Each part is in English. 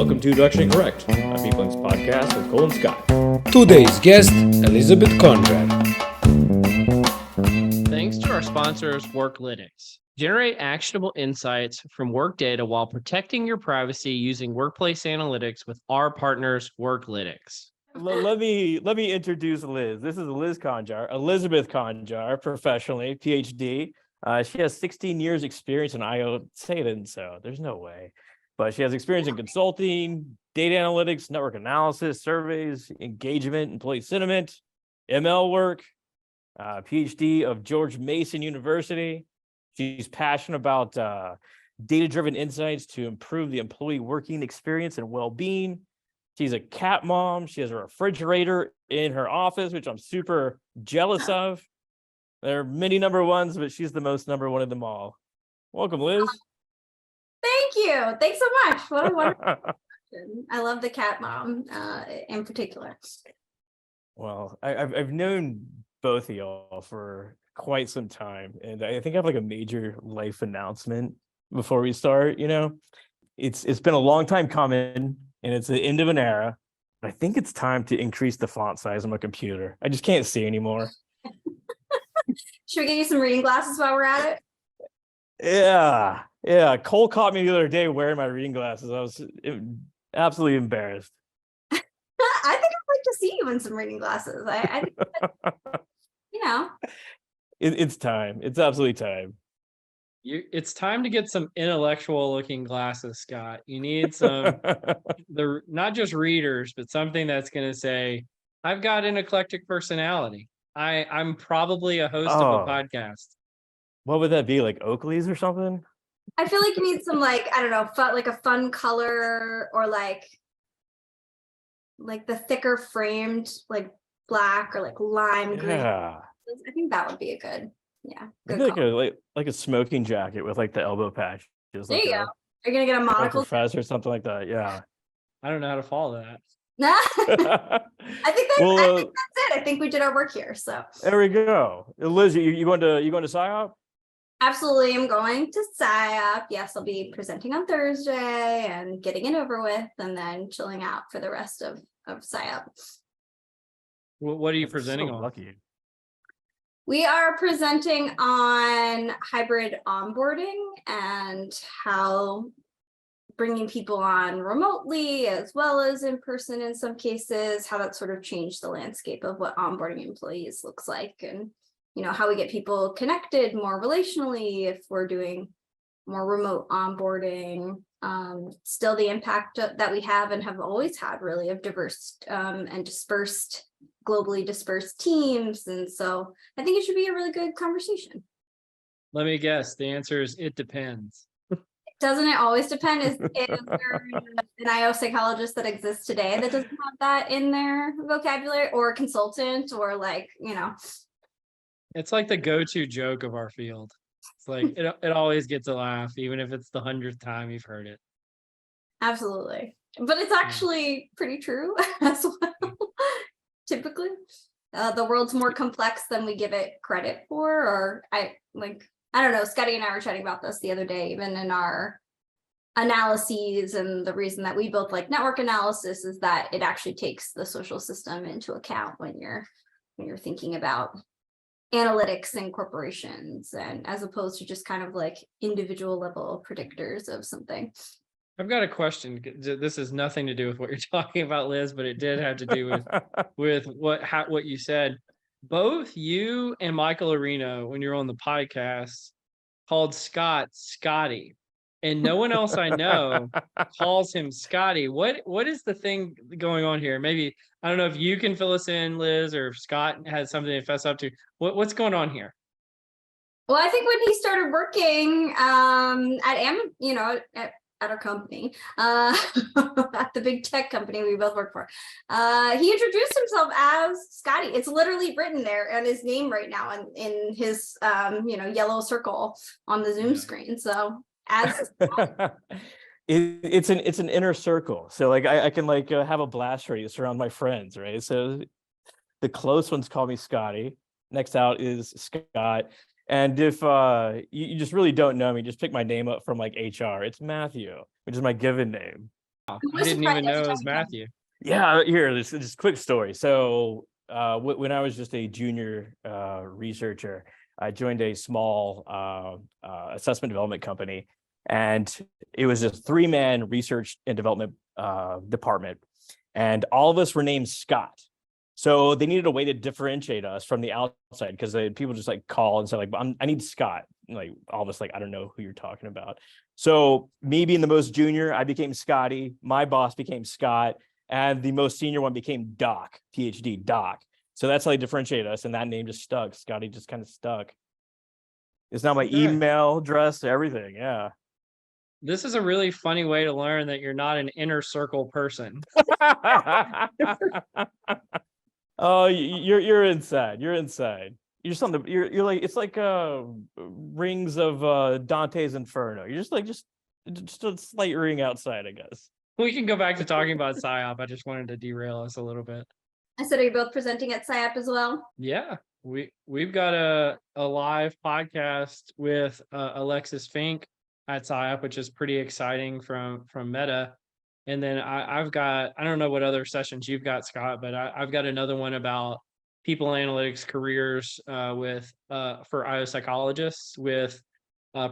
Welcome to Directionally Correct, a People's podcast with Cole and Scott. Today's guest, Elizabeth Conjar. Thanks to our sponsors, Worklytics. Generate actionable insights from work data while protecting your privacy using workplace analytics with our partners, Worklytics. Let me introduce Liz. This is Liz Conjar, Elizabeth Conjar, professionally, PhD. She has 16 years experience in IO. Say it isn't so. There's no way. But she has experience in consulting, data analytics, network analysis, surveys, engagement, employee sentiment, ML work, PhD of George Mason University. She's passionate about data-driven insights to improve the employee working experience and well-being. She's a cat mom. She has a refrigerator in her office, which I'm super jealous of. There are many number ones, but she's the most number one of them all. Welcome, Liz. Thank you. Thanks so much. What a wonderful question. I love the cat mom in particular. Well, I've known both of y'all for quite some time, and I think I have like a major life announcement before we start. You know, it's been a long time coming, and it's the end of an era. But I think it's time to increase the font size on my computer. I just can't see anymore. Should we get you some reading glasses while we're at it? Yeah. Cole caught me the other day wearing my reading glasses. I was absolutely embarrassed. I think I'd like to see you in some reading glasses. I think that, you know. It's time. It's absolutely time. It's time to get some intellectual-looking glasses, Scott. You need some, not just readers, but something that's going to say, "I've got an eclectic personality. I'm probably a host of a podcast." What would that be, like Oakley's or something? I feel like you need some, like, I don't know, like a fun color, or like the thicker framed, like black or like lime green. Yeah. I think that would be a good, good Maybe like a smoking jacket with like the elbow patch. There like you go. Are you gonna get a monocle? Professor or something like that. Yeah. I don't know how to follow that. I think that's it. I think we did our work here. So there we go. Liz, you going to PsyOp? Absolutely, I'm going to PsyOp. Yes, I'll be presenting on Thursday and getting it over with, and then chilling out for the rest of PsyOp. What are you presenting on? Lucky. We are presenting on hybrid onboarding and how bringing people on remotely as well as in person in some cases, how that sort of changed the landscape of what onboarding employees looks like, and how we get people connected more relationally if we're doing more remote onboarding. Still the impact that we have and have always had, really, of diverse and globally dispersed teams. And so I think it should be a really good conversation. Let me guess. The answer is it depends. Doesn't it always depend? Is there an IO psychologist that exists today that doesn't have that in their vocabulary, or a consultant, or It's like the go-to joke of our field. It's like it always gets a laugh, even if it's the 100th time you've heard it. Absolutely. But it's actually pretty true as well. Typically, the world's more complex than we give it credit for, or I don't know. Scotty and I were chatting about this the other day, even in our analyses, and the reason that we both like network analysis is that it actually takes the social system into account when you're thinking about analytics and corporations, and as opposed to just kind of like individual level predictors of something. I've got a question. This has nothing to do with what you're talking about, Liz, but it did have to do with what you said. Both you and Michael Areno, when you're on the podcast, called Scott Scotty, and no one else I know calls him Scotty. What is the thing going on here? Maybe, I don't know if you can fill us in, Liz, or if Scott has something to fess up to. What's going on here? Well, I think when he started working at our company, at the big tech company we both work for, he introduced himself as Scotty. It's literally written there, and his name right now in his yellow circle on the Zoom screen. So as it's an inner circle. So like I can have a blast radius around my friends, right? So the close ones call me Scotty. Next out is Scott. And if you just really don't know me, just pick my name up from like HR. It's Matthew, which is my given name. I was didn't surprised even know every it time was we came. Matthew. Yeah, here, this is a quick story. So when I was just a junior researcher, I joined a small assessment development company, and it was a 3-man research and development department, and all of us were named Scott. So they needed a way to differentiate us from the outside, because people just like call and say like, I need Scott. Like all of us like, I don't know who you're talking about. So me being the most junior, I became Scotty. My boss became Scott. And the most senior one became Doc, PhD, Doc. So that's how they differentiate us. And that name just stuck. Scotty just kind of stuck. It's now my Okay. email address, everything. Yeah. This is a really funny way to learn that you're not an inner circle person. Oh, you're inside. You're inside. You're something. You're like, it's like rings of Dante's Inferno. You're just a slight ring outside, I guess. We can go back to talking about PSYOP. I just wanted to derail us a little bit. I said, are you both presenting at PSYOP as well? Yeah, we've got a live podcast with Alexis Fink at PSYOP, which is pretty exciting from Meta. And then I've got, I don't know what other sessions you've got, Scott, but I've got another one about people analytics careers for IO psychologists with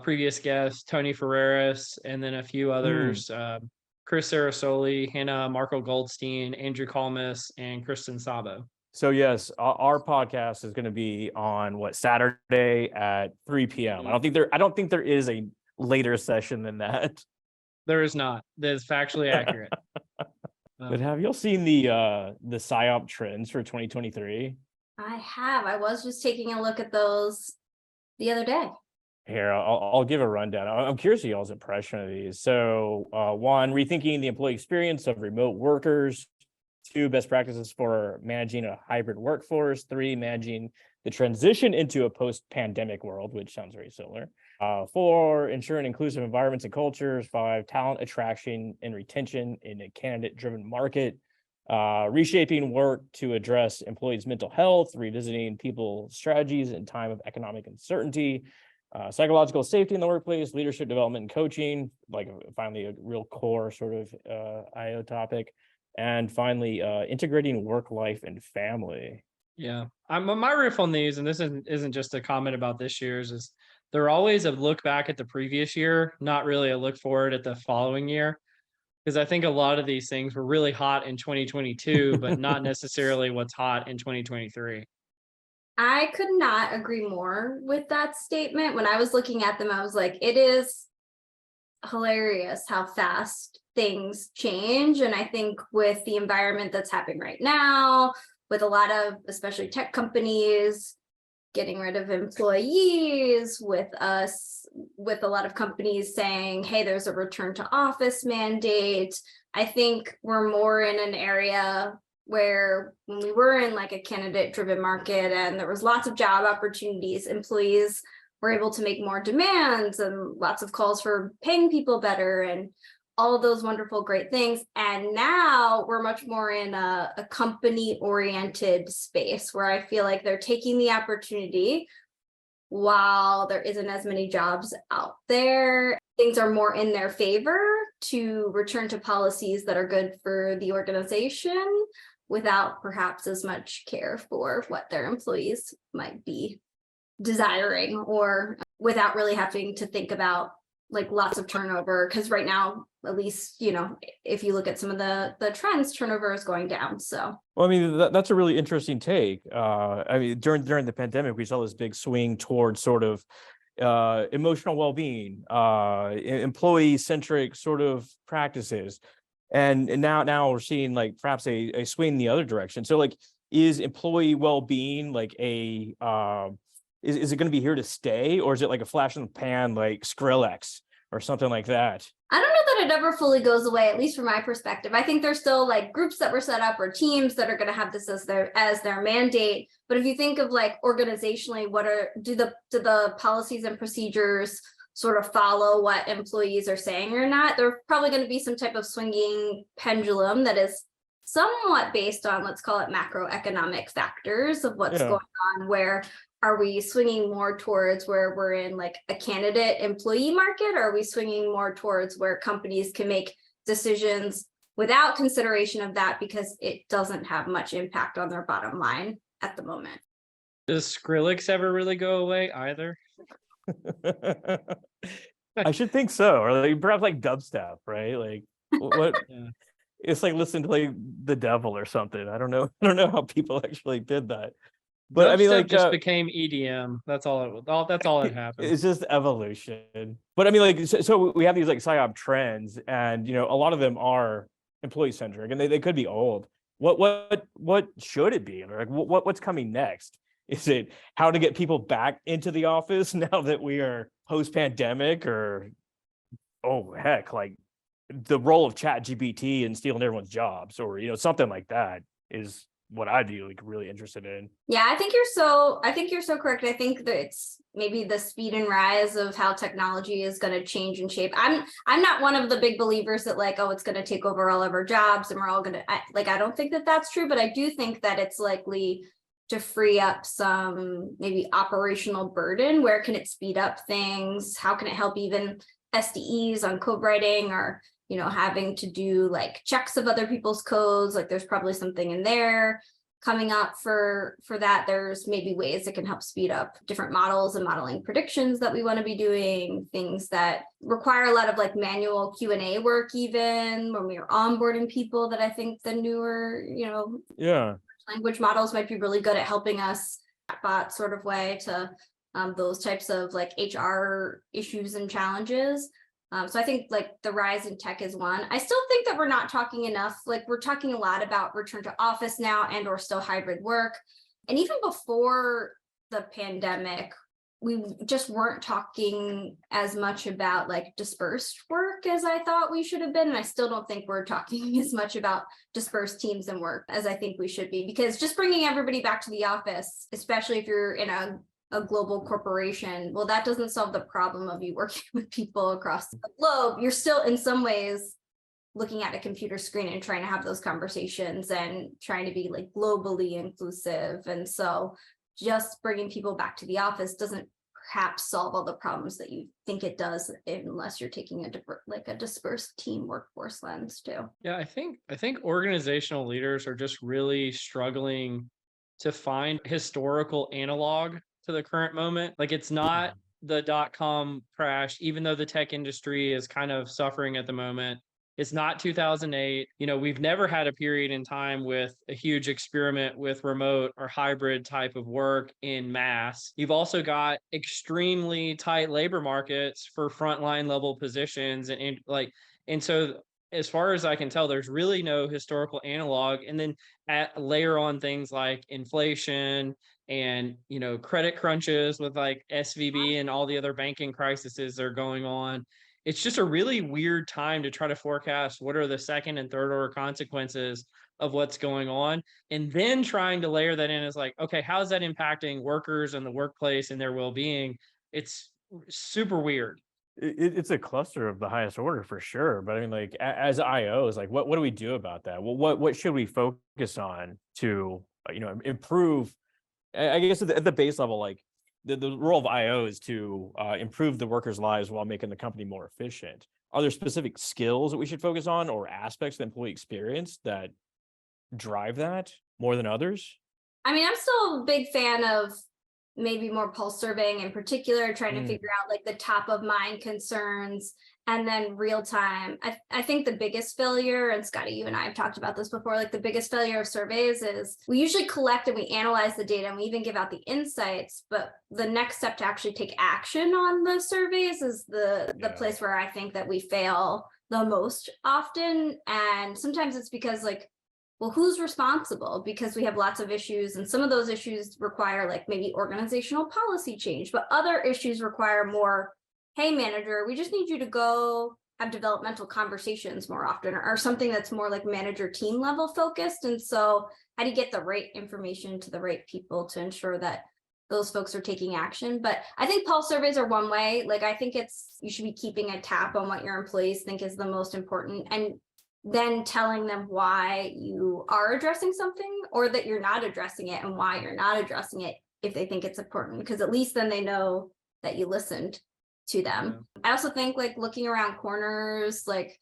previous guests Tony Ferreras, and then a few others. Chris Sarasoli, Hannah Marco Goldstein, Andrew Kalmus, and Kristen Sabo. So yes, our podcast is going to be on Saturday at 3 p.m. I don't think there is a later session than that. There is not. That is factually accurate. But have y'all seen the PSYOP trends for 2023? I have. I was just taking a look at those the other day. Here, I'll give a rundown. I'm curious of y'all's impression of these. So, 1, rethinking the employee experience of remote workers. 2, best practices for managing a hybrid workforce. 3, managing the transition into a post-pandemic world, which sounds very similar. 4, ensuring inclusive environments and cultures. 5, talent attraction and retention in a candidate-driven market. Reshaping work to address employees' mental health, revisiting people strategies in time of economic uncertainty. Psychological safety in the workplace, leadership development and coaching, like finally a real core sort of IO topic. And finally, integrating work life and family. Yeah, my riff on these, and this isn't just a comment about this year's, is they're always a look back at the previous year, not really a look forward at the following year. Because I think a lot of these things were really hot in 2022, but not necessarily what's hot in 2023. I could not agree more with that statement. When I was looking at them, I was like, it is hilarious how fast things change. And I think with the environment that's happening right now, with a lot of, especially tech companies, getting rid of employees, with a lot of companies saying, hey, there's a return to office mandate. I think we're more in an area where when we were in like a candidate driven market and there was lots of job opportunities, employees were able to make more demands and lots of calls for paying people better and all of those wonderful, great things. And now we're much more in a company oriented space where I feel like they're taking the opportunity while there isn't as many jobs out there. Things are more in their favor to return to policies that are good for the organization without perhaps as much care for what their employees might be desiring, or without really having to think about like lots of turnover. Because right now, at least, you know, if you look at some of the trends, turnover is going down. So, well, I mean, that's a really interesting take. I mean, during the pandemic, we saw this big swing towards sort of emotional well-being, employee-centric sort of practices. And now we're seeing like perhaps a swing in the other direction. So like, is employee well-being like is it going to be here to stay, or is it like a flash in the pan, like Skrillex or something like that? I don't know that it ever fully goes away, at least from my perspective. I think there's still like groups that were set up or teams that are going to have this as their mandate. But if you think of like organizationally, do the policies and procedures sort of follow what employees are saying or not? There's probably going to be some type of swinging pendulum that is somewhat based on, let's call it macroeconomic factors of what's going on. Where are we swinging more towards where we're in like a candidate employee market? Or are we swinging more towards where companies can make decisions without consideration of that because it doesn't have much impact on their bottom line at the moment. Does Skrillex ever really go away either? I should think so, or like perhaps like dubstep, right? Like what? Yeah. It's like listening to like the devil or something. I don't know. I don't know how people actually did that. But I mean, Dubstep like, just became EDM. That's all it was. That's all that happened. it's just evolution. But I mean, like, so we have these like psyop trends, and you know, a lot of them are employee centric, and they could be old. What should it be? Or like, what's coming next? Is it how to get people back into the office now that we are post pandemic, or oh heck, like the role of Chat GPT and stealing everyone's jobs, or you know, something like that is what I'd be like really interested in. Yeah, I think you're so correct. I think that it's maybe the speed and rise of how technology is going to change and shape. I'm not one of the big believers that like, oh, it's going to take over all of our jobs and we're all going to I don't think that that's true, but I do think that it's likely to free up some maybe operational burden. Where can it speed up things? How can it help even SDEs on code writing, or you know, having to do like checks of other people's codes? Like there's probably something in there coming up for that. There's maybe ways that can help speed up different models and modeling predictions that we want to be doing, things that require a lot of like manual Q&A work, even when we are onboarding people, that I think the newer, you know, Yeah. language models might be really good at helping us chatbot sort of way to those types of like HR issues and challenges. So I think like the rise in tech is one. I still think that we're not talking enough. Like we're talking a lot about return to office now and or still hybrid work. And even before the pandemic, we just weren't talking as much about like dispersed work as I thought we should have been. And I still don't think we're talking as much about dispersed teams and work as I think we should be, because just bringing everybody back to the office, especially if you're in a global corporation, well, that doesn't solve the problem of you working with people across the globe. You're still in some ways looking at a computer screen and trying to have those conversations and trying to be like globally inclusive. And so just bringing people back to the office doesn't perhaps solve all the problems that you think it does, unless you're taking a dispersed team workforce lens too. Yeah, I think organizational leaders are just really struggling to find historical analog to the current moment. Like it's not the .com crash, even though the tech industry is kind of suffering at the moment. It's not 2008. You know, we've never had a period in time with a huge experiment with remote or hybrid type of work in mass. You've also got extremely tight labor markets for frontline level positions. And so as far as I can tell, there's really no historical analog. And then layer on things like inflation and, you know, credit crunches with like SVB and all the other banking crises that are going on. It's just a really weird time to try to forecast what are the second and third order consequences of what's going on. And then trying to layer that in is like, okay, how is that impacting workers and the workplace and their well-being? It's super weird. It's a cluster of the highest order for sure. But I mean, like as IOs, like what do we do about that? Well, what should we focus on to, you know, improve? I guess at the base level, like the role of IO is to improve the workers' lives while making the company more efficient. Are there specific skills that we should focus on, or aspects of the employee experience that drive that more than others? I mean, I'm still a big fan of maybe more pulse surveying in particular, trying to figure out like the top of mind concerns, and then real time. I think the biggest failure, and Scotty, you and I have talked about this before, like the biggest failure of surveys is we usually collect and we analyze the data and we even give out the insights, but the next step to actually take action on the surveys is the place where I think that we fail the most often. And sometimes it's because like, well, who's responsible? Because we have lots of issues, and some of those issues require like maybe organizational policy change, but other issues require more, hey, manager, we just need you to go have developmental conversations more often, or something that's more like manager team level focused. And so how do you get the right information to the right people to ensure that those folks are taking action? But I think pulse surveys are one way. Like I think you should be keeping a tap on what your employees think is the most important, and then telling them why you are addressing something or that you're not addressing it and why you're not addressing it if they think it's important, because at least then they know that you listened to them. I also think like looking around corners, like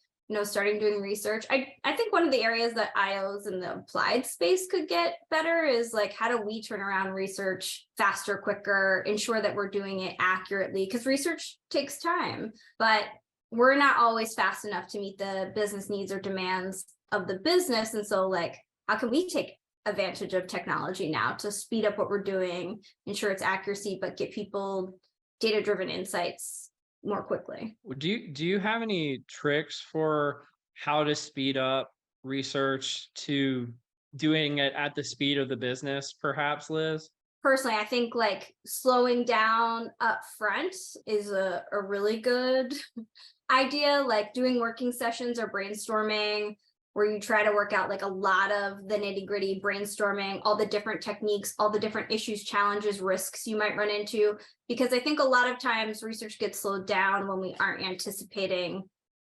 starting doing research. I think one of the areas that IOs in the applied space could get better is like, how do we turn around research faster, quicker, ensure that we're doing it accurately? Because research takes time, but we're not always fast enough to meet the business needs or demands of the business. And so like, how can we take advantage of technology now to speed up what we're doing, ensure it's accuracy, but get people data-driven insights more quickly? Do you have any tricks for how to speed up research to doing it at the speed of the business, perhaps, Liz? Personally, I think like slowing down up front is a really good idea, like doing working sessions or brainstorming where you try to work out like a lot of the nitty-gritty, brainstorming all the different techniques, all the different issues, challenges, risks you might run into. Because I think a lot of times research gets slowed down when we aren't anticipating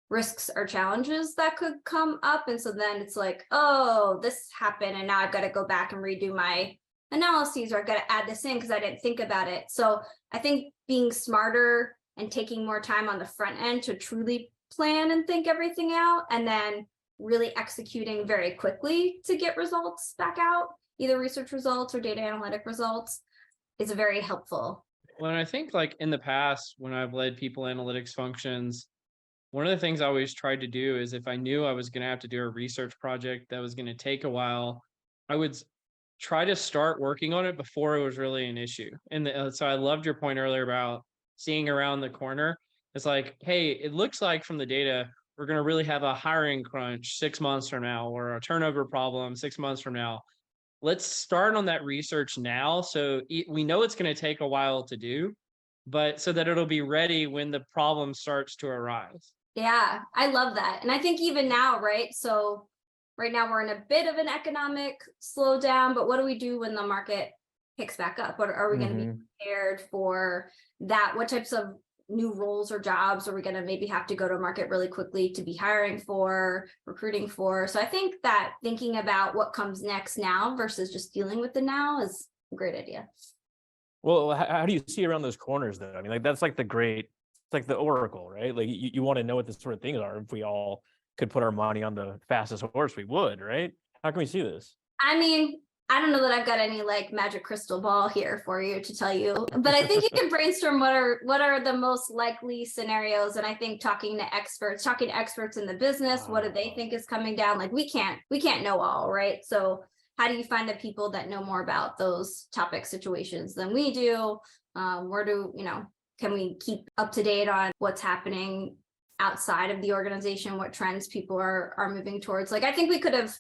risks or challenges that could come up. And so then it's like, oh, this happened and now I've got to go back and redo my analyses, or I've got to add this in because I didn't think about it. So I think being smarter and taking more time on the front end to truly plan and think everything out, and then really executing very quickly to get results back out, either research results or data analytic results, is very helpful. Well, and I think like in the past, when I've led people analytics functions, one of the things I always tried to do is if I knew I was going to have to do a research project that was going to take a while, I would try to start working on it before it was really an issue. And so I loved your point earlier about seeing around the corner. It's like, hey, it looks like from the data, we're going to really have a hiring crunch 6 months from now, or a turnover problem 6 months from now. Let's start on that research now. So we know it's going to take a while to do, but so that it'll be ready when the problem starts to arise. Yeah, I love that. And I think even now, right? So right now we're in a bit of an economic slowdown, but what do we do when the market picks back up? What are we going to be prepared for that? What types of new roles or jobs are we going to maybe have to go to market really quickly to be hiring for, recruiting for? So I think that thinking about what comes next now versus just dealing with the now is a great idea. Well, how do you see around those corners though? I mean, like that's like it's like the oracle, right? Like you want to know what this sort of things are. If we all could put our money on the fastest horse, we would, right? How can we see this? I mean, I don't know that I've got any like magic crystal ball here for you to tell you, but I think you can brainstorm what are the most likely scenarios. And I think talking to experts in the business, what do they think is coming down? Like we can't know all, right? So how do you find the people that know more about those topic situations than we do? Can we keep up to date on what's happening outside of the organization, what trends people are moving towards? Like, I think we could have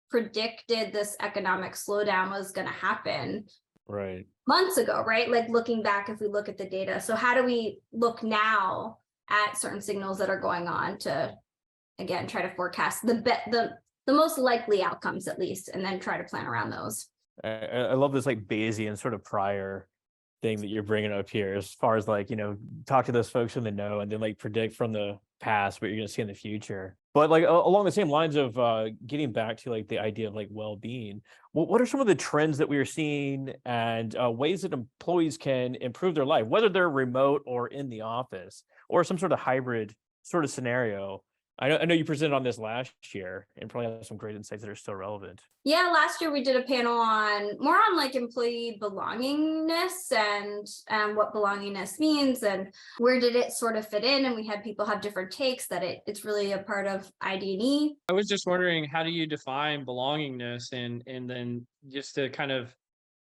predicted this economic slowdown was going to happen right months ago, right? Like looking back, if we look at the data. So how do we look now at certain signals that are going on to, again, try to forecast the most likely outcomes at least, and then try to plan around those? I love this like Bayesian sort of prior thing that you're bringing up here, as far as like, talk to those folks in the know and then like predict from the past what you're going to see in the future. But like along the same lines of getting back to like the idea of like well-being, what are some of the trends that we are seeing and ways that employees can improve their life, whether they're remote or in the office or some sort of hybrid sort of scenario? I know you presented on this last year and probably have some great insights that are still relevant. Yeah, last year we did a panel more on like employee belongingness and what belongingness means and where did it sort of fit in. And we had people have different takes that it's really a part of ID&E. I was just wondering, how do you define belongingness and then just to kind of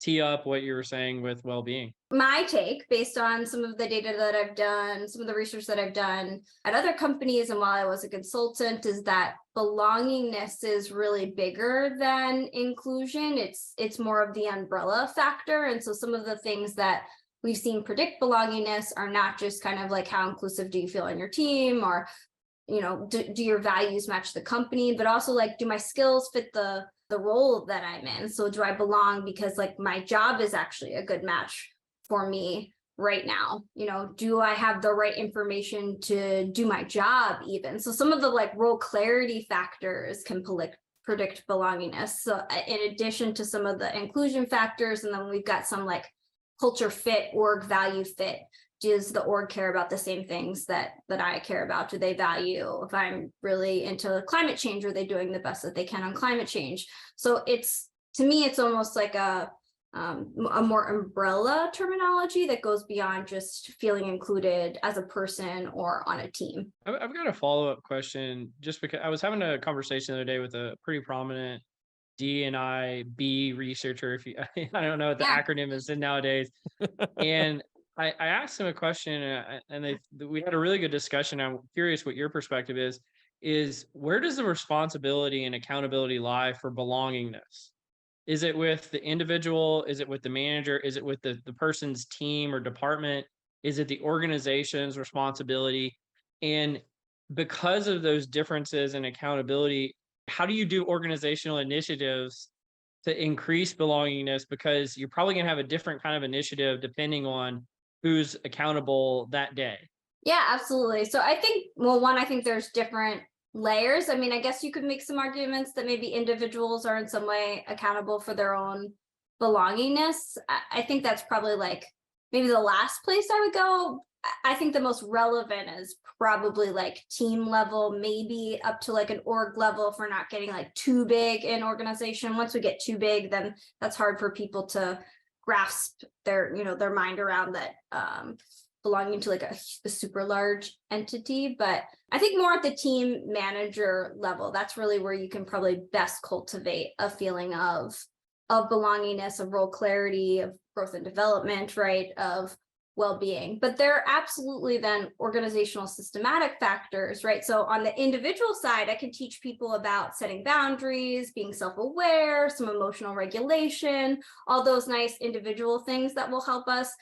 tee up what you were saying with well-being? My take, based on some of the data that I've done, some of the research that I've done at other companies, and while I was a consultant, is that belongingness is really bigger than inclusion. It's more of the umbrella factor. And so some of the things that we've seen predict belongingness are not just kind of like how inclusive do you feel on your team, or do your values match the company, but also like, do my skills fit the role that I'm in? So do I belong because like my job is actually a good match for me right now? Do I have the right information to do my job even? So some of the like role clarity factors can predict belongingness. So in addition to some of the inclusion factors, and then we've got some like culture fit, org value fit does the org care about the same things that I care about? Do they value, if I'm really into climate change, are they doing the best that they can on climate change? So to me, it's almost like a more umbrella terminology that goes beyond just feeling included as a person or on a team. I've got a follow-up question, just because I was having a conversation the other day with a pretty prominent D&I B researcher, if you I don't know what the acronym is nowadays. And I asked him a question, and we had a really good discussion. I'm curious what your perspective is where does the responsibility and accountability lie for belongingness? Is it with the individual? Is it with the manager? Is it with the person's team or department? Is it the organization's responsibility? And because of those differences in accountability, how do you do organizational initiatives to increase belongingness? Because you're probably going to have a different kind of initiative depending on who's accountable that day. Yeah, absolutely. So I think, well, one, I think there's different layers. I mean, I guess you could make some arguments that maybe individuals are in some way accountable for their own belongingness. I think that's probably like maybe the last place I would go. I think the most relevant is probably like team level, maybe up to like an org level if we're not getting like too big in organization. Once we get too big, then that's hard for people to grasp their mind around that, belonging to like a super large entity. But I think more at the team manager level, that's really where you can probably best cultivate a feeling of belongingness, of role clarity, of growth and development, right, of well-being. But there are absolutely then organizational systematic factors, right? So on the individual side, I can teach people about setting boundaries, being self-aware, some emotional regulation, all those nice individual things that will help us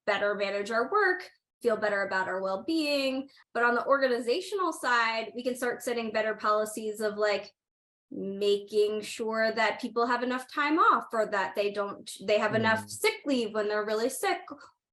better manage our work, feel better about our well-being. But on the organizational side, we can start setting better policies of like making sure that people have enough time off, or that they have enough sick leave when they're really sick,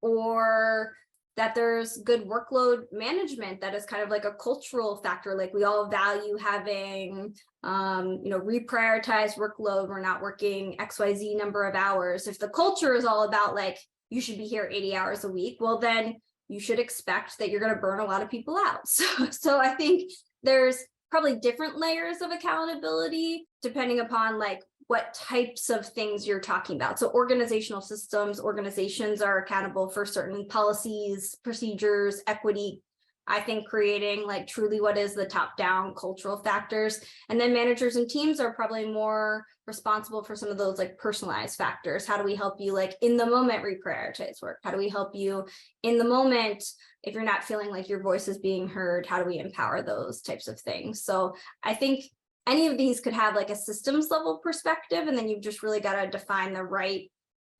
or that there's good workload management that is kind of like a cultural factor. Like we all value having, reprioritized workload. We're not working XYZ number of hours. If the culture is all about like, you should be here 80 hours a week, well, then you should expect that you're going to burn a lot of people out. So I think there's probably different layers of accountability depending upon like what types of things you're talking about. So organizational systems, organizations are accountable for certain policies, procedures, equity. I think creating like truly what is the top-down cultural factors. And then managers and teams are probably more responsible for some of those like personalized factors. How do we help you like in the moment reprioritize work? How do we help you in the moment if you're not feeling like your voice is being heard? How do we empower those types of things? So I think any of these could have like a systems level perspective, and then you've just really got to define the right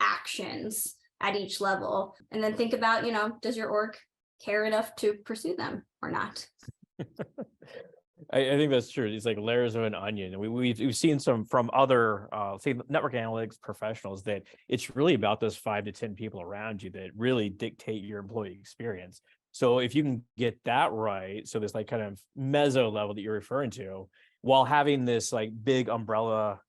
actions at each level. And then think about, does your org care enough to pursue them or not? I think that's true. It's like layers of an onion. We've seen some from other, say, network analytics professionals that it's really about those 5 to 10 people around you that really dictate your employee experience. So if you can get that right, so this like kind of meso level that you're referring to, while having this like big umbrella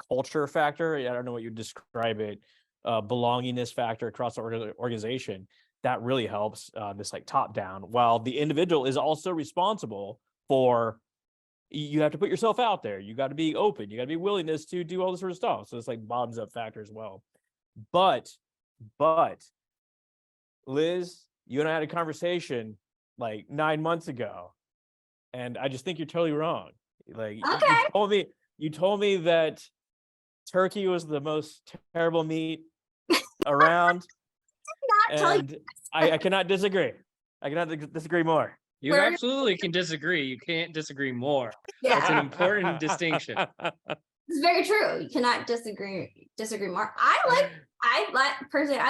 culture factor, I don't know what you describe it, belongingness factor across the organization, that really helps this like top down, while the individual is also responsible for, you have to put yourself out there. You got to be open. You got to be willingness to do all this sort of stuff. So it's like bottoms up factor as well. But Liz, you and I had a conversation like 9 months ago, and I just think you're totally wrong. Like you told me that turkey was the most terrible meat around. And I cannot disagree. I cannot disagree more. You absolutely can disagree. You can't disagree more. Yeah. That's an important distinction. It's very true. You cannot disagree more. I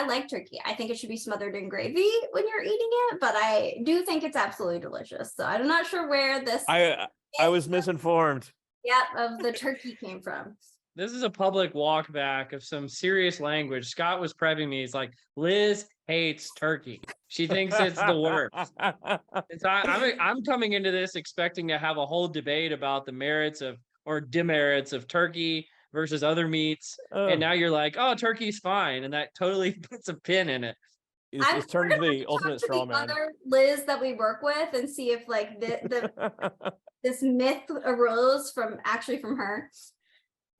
like turkey. I think it should be smothered in gravy when you're eating it, but I do think it's absolutely delicious. So I'm not sure where this I was misinformed. Of the turkey came from. This is a public walk back of some serious language. Scott was prepping me. He's like, Liz hates turkey. She thinks it's the worst. And so I'm coming into this expecting to have a whole debate about the merits of or demerits of turkey versus other meats. And now you're like, oh, turkey's fine. And that totally puts a pin in it. It's turned into the talk ultimate to straw the man. other Liz that we work with and see if like this myth arose from her.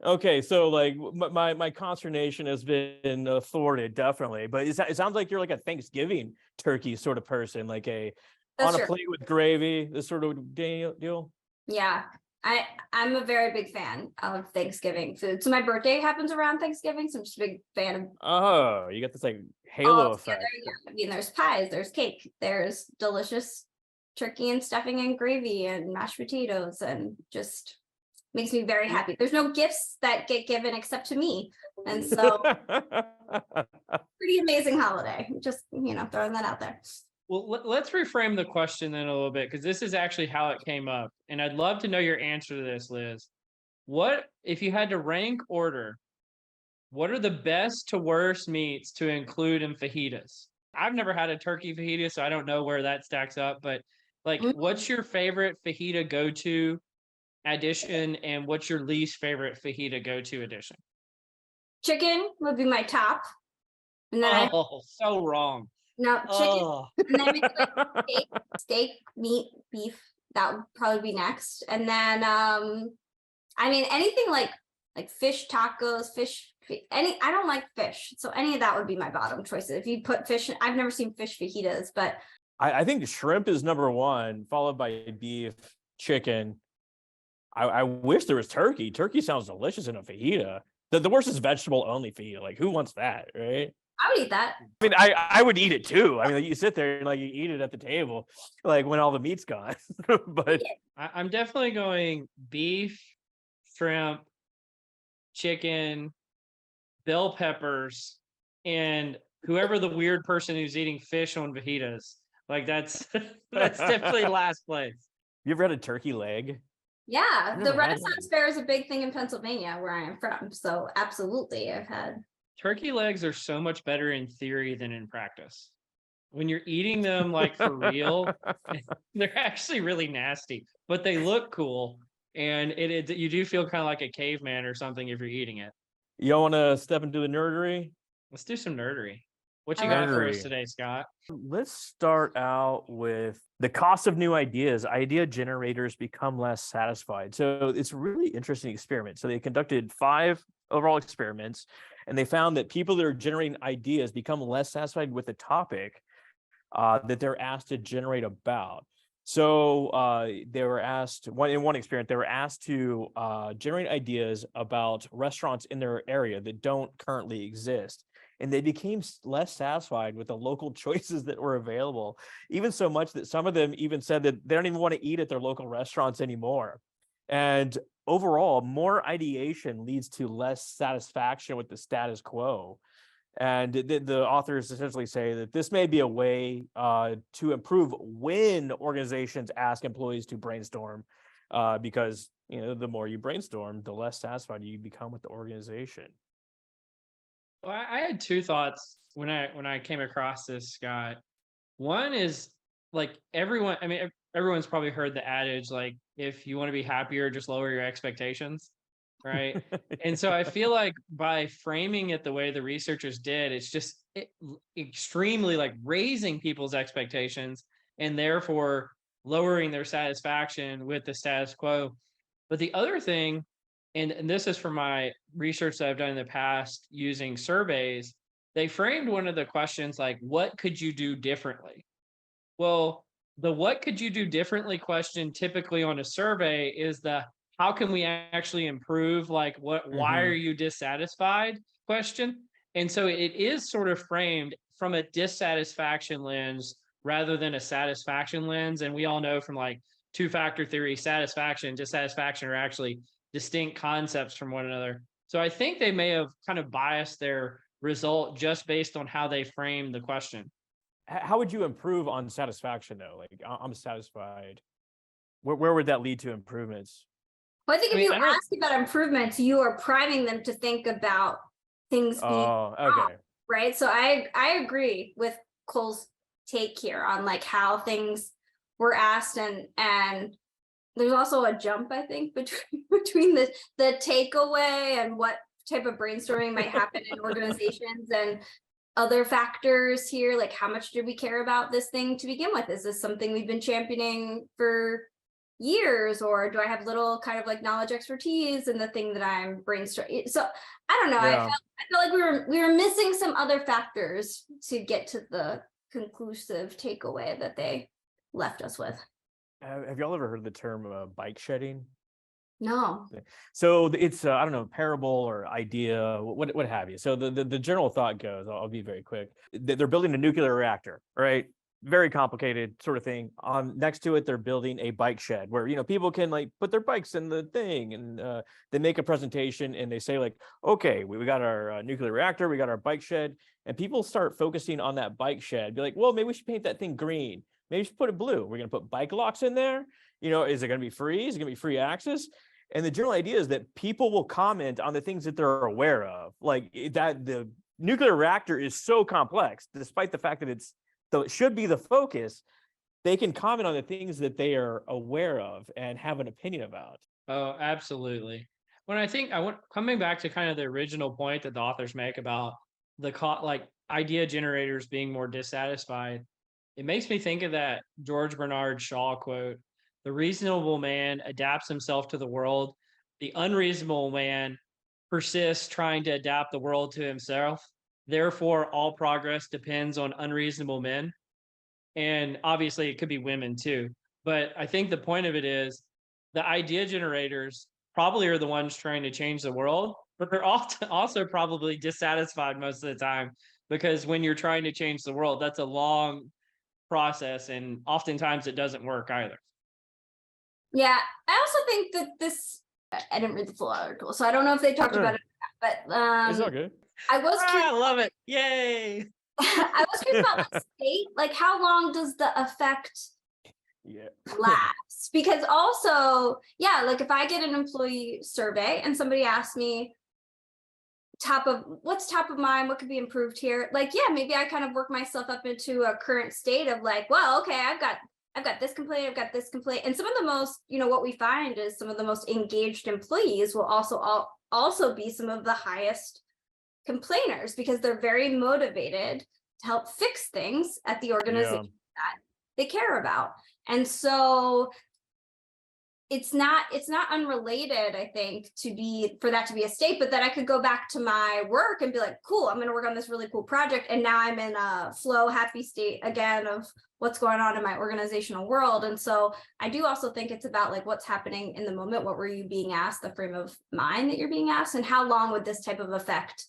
Okay, so like my consternation has been thwarted, definitely. But it sounds like you're like a Thanksgiving turkey sort of person, like That's on a true. plate with gravy, this sort of deal. Yeah. I'm a very big fan of Thanksgiving food. So my birthday happens around Thanksgiving, so I'm just a big fan of Oh, you got this like all halo together. effect. Yeah. I mean, there's pies, there's cake, there's delicious turkey and stuffing and gravy and mashed potatoes, and just makes me very happy. There's no gifts that get given except to me. And so pretty amazing holiday. Just, throwing that out there. Well, let's reframe the question then a little bit, because this is actually how it came up. And I'd love to know your answer to this, Liz. What, if you had to rank order, what are the best to worst meats to include in fajitas? I've never had a turkey fajita, so I don't know where that stacks up. But like, what's your favorite fajita go-to addition, and what's your least favorite fajita go-to addition? Chicken would be my top. And then so wrong. No, chicken, and then maybe like steak, meat, beef. That would probably be next. And then I mean anything like fish tacos, I don't like fish. So any of that would be my bottom choices. If you put fish, I've never seen fish fajitas, but I think shrimp is number one, followed by beef, chicken. I wish there was turkey. Turkey sounds delicious in a fajita. The worst is vegetable only fajita. Like, who wants that, right? I would eat that. I mean, I would eat it too. I mean, like, you sit there and like you eat it at the table, like when all the meat's gone. But I'm definitely going beef, shrimp, chicken, bell peppers, and whoever the weird person who's eating fish on fajitas. Like that's definitely last place. You ever had a turkey leg? Yeah, I've the never had Renaissance Fair is a big thing in Pennsylvania, where I am from. So absolutely, I've had. Turkey legs are so much better in theory than in practice. When you're eating them like for real, they're actually really nasty, but they look cool. And you do feel kind of like a caveman or something if you're eating it. Y'all want to step into the nerdery? Let's do some nerdery. What you I got for Nerdery. us today, Scott? Let's start out with the cost of new ideas. Idea generators become less satisfied. So it's a really interesting experiment. So they conducted 5 overall experiments, and they found that people that are generating ideas become less satisfied with the topic that they're asked to generate about. So they were asked, in one experiment, they were asked to generate ideas about restaurants in their area that don't currently exist. And they became less satisfied with the local choices that were available, even so much that some of them even said that they don't even want to eat at their local restaurants anymore. And overall, more ideation leads to less satisfaction with the status quo. And the authors essentially say that this may be a way to improve when organizations ask employees to brainstorm, because the more you brainstorm, the less satisfied you become with the organization. Well, I had 2 thoughts when I came across this, Scott. One is like everyone's probably heard the adage, like, if you want to be happier, just lower your expectations, right? And so I feel like by framing it the way the researchers did, it's just extremely like raising people's expectations and therefore lowering their satisfaction with the status quo. But the other thing, and this is from my research that I've done in the past using surveys, they framed one of the questions like, what could you do differently? Well, the what could you do differently question typically on a survey is the how can we actually improve, like why are you dissatisfied question. And so it is sort of framed from a dissatisfaction lens rather than a satisfaction lens. And we all know from like 2-factor theory, satisfaction and dissatisfaction are actually distinct concepts from one another. So I think they may have kind of biased their result just based on how they framed the question. How would you improve on satisfaction though? Like, I'm satisfied. Where would that lead to improvements? Well, I think if you ask about improvements, you are priming them to think about things being okay. Right. So I agree with Cole's take here on like how things were asked, and there's also a jump, I think, between the takeaway and what type of brainstorming might happen in organizations. And other factors here? Like, how much did we care about this thing to begin with? Is this something we've been championing for years, or do I have little kind of like knowledge expertise in the thing that I'm brainstorming? So I don't know. I Yeah. felt like we were missing some other factors to get to the conclusive takeaway that they left us with. Have y'all ever heard the term bike shedding? No. So it's I don't know, parable or idea, what have you. So the general thought goes, I'll be very quick. They're building a nuclear reactor, right? Very complicated sort of thing. Next to it, they're building a bike shed where people can like put their bikes in the thing, and they make a presentation and they say like, okay, we got our nuclear reactor, we got our bike shed, and people start focusing on that bike shed. Be like, well, maybe we should paint that thing green. Maybe we should put it blue. We're gonna put bike locks in there. Is it gonna be free? Is it gonna be free access? And the general idea is that people will comment on the things that they're aware of, like that the nuclear reactor is so complex, despite the fact that it should be the focus. They can comment on the things that they are aware of and have an opinion about. Oh, absolutely. When I think coming back to kind of the original point that the authors make about like idea generators being more dissatisfied, it makes me think of that George Bernard Shaw quote: "The reasonable man adapts himself to the world. The unreasonable man persists trying to adapt the world to himself. Therefore, all progress depends on unreasonable men." And obviously, it could be women too. But I think the point of it is the idea generators probably are the ones trying to change the world, but they're also probably dissatisfied most of the time, because when you're trying to change the world, that's a long process, and oftentimes it doesn't work either. Yeah, I also think that I didn't read the full article, so I don't know if they talked about it, but It's all good. I was I love it. Yay. I was curious about the state, like how long does the effect last? Because also, yeah, like if I get an employee survey and somebody asks me what's top of mind, what could be improved here, like, yeah, maybe I kind of work myself up into a current state of like, well, okay, I've got this complaint, I've got this complaint. And some of the most, what we find is some of the most engaged employees will also be some of the highest complainers, because they're very motivated to help fix things at the organization that they care about. And so it's not unrelated, I think, for that to be a state, but that I could go back to my work and be like, cool, I'm going to work on this really cool project, and now I'm in a flow, happy state again of what's going on in my organizational world. And so I do also think it's about like what's happening in the moment. What were you being asked, the frame of mind that you're being asked, and how long would this type of effect,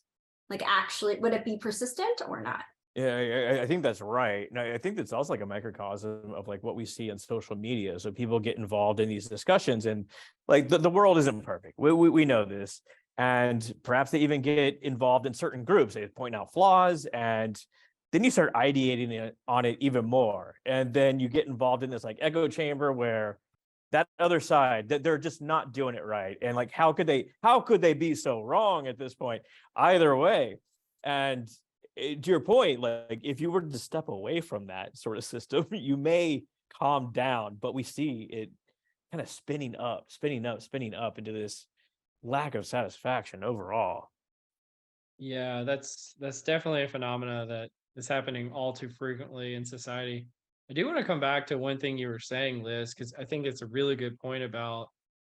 like, actually, would it be persistent or not? Yeah, I think that's right. And I think that's also like a microcosm of like what we see on social media. So people get involved in these discussions, and like the world isn't perfect. We know this. And perhaps they even get involved in certain groups. They point out flaws, and then you start ideating on it even more. And then you get involved in this like echo chamber where that other side, that they're just not doing it right. And like, how could they be so wrong at this point? Either way. And to your point, like if you were to step away from that sort of system, you may calm down, but we see it kind of spinning up into this lack of satisfaction overall. Yeah, that's definitely a phenomena that is happening all too frequently in society. I do want to come back to one thing you were saying, Liz, because I think it's a really good point about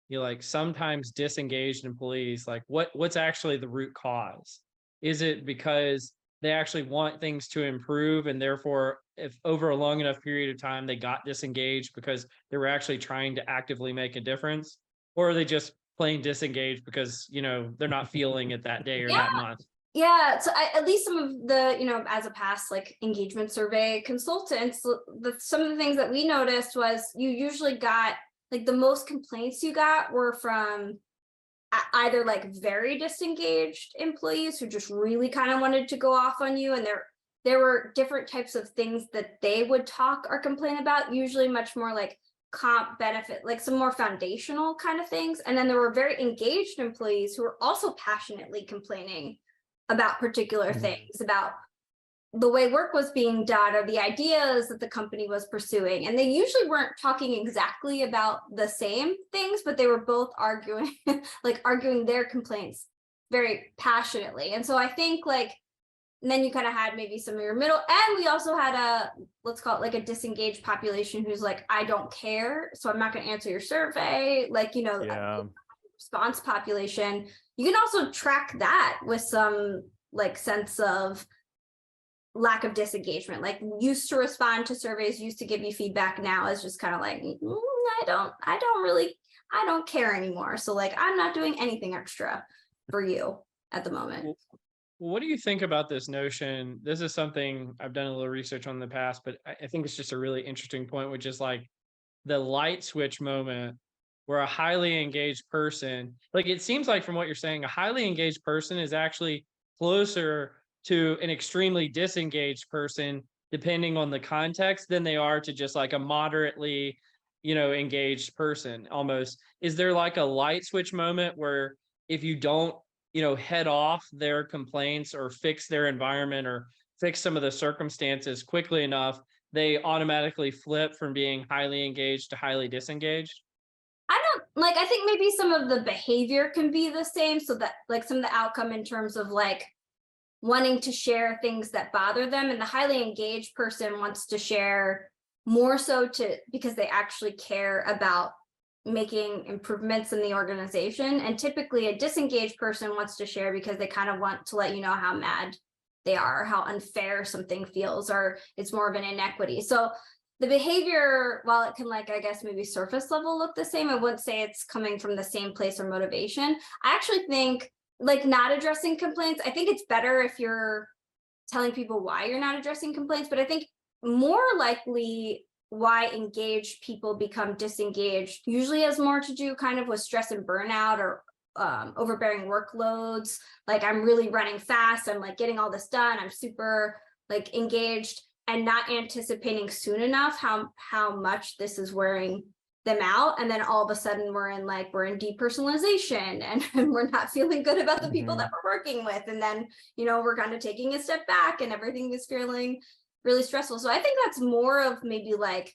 like sometimes disengaged employees, like what's actually the root cause? Is it because they actually want things to improve, and therefore if over a long enough period of time they got disengaged because they were actually trying to actively make a difference? Or are they just plain disengaged because they're not feeling it that day or that month? Yeah, so at least some of the, as a past like engagement survey consultants, some of the things that we noticed was you usually got like the most complaints you got were from either like very disengaged employees who just really kind of wanted to go off on you, and there were different types of things that they would talk or complain about, usually much more like comp, benefit, like some more foundational kind of things. And then there were very engaged employees who were also passionately complaining about particular things, about the way work was being done or the ideas that the company was pursuing. And they usually weren't talking exactly about the same things, but they were both arguing their complaints very passionately. And so I think like And then you kind of had maybe some of your middle, and we also had a, let's call it like a disengaged population who's like, I don't care, so I'm not going to answer your survey. Like, Yeah. response population. You can also track that with some like sense of lack of disengagement, like used to respond to surveys, used to give you feedback, now is just kind of like, I don't care anymore. So like, I'm not doing anything extra for you at the moment. What do you think about this notion? This is something I've done a little research on in the past, but I think it's just a really interesting point, which is like the light switch moment where a highly engaged person, like it seems like from what you're saying, a highly engaged person is actually closer to an extremely disengaged person, depending on the context, than they are to just like a moderately, engaged person almost. Is there like a light switch moment where if you don't, head off their complaints or fix their environment or fix some of the circumstances quickly enough, they automatically flip from being highly engaged to highly disengaged? I think maybe some of the behavior can be the same, so that like some of the outcome in terms of like wanting to share things that bother them, and the highly engaged person wants to share more so because they actually care about making improvements in the organization. And typically a disengaged person wants to share because they kind of want to let you know how mad they are, how unfair something feels, or it's more of an inequity. So the behavior, while it can like, I guess maybe surface level look the same, I wouldn't say it's coming from the same place or motivation. I actually think like not addressing complaints, I think it's better if you're telling people why you're not addressing complaints, but I think more likely why engaged people become disengaged usually has more to do kind of with stress and burnout, or overbearing workloads. Like I'm really running fast, I'm like getting all this done, I'm super like engaged, and not anticipating soon enough how much this is wearing them out. And then all of a sudden we're in depersonalization, and we're not feeling good about the people that we're working with. And then, we're kind of taking a step back and everything is feeling really stressful. So I think that's more of maybe like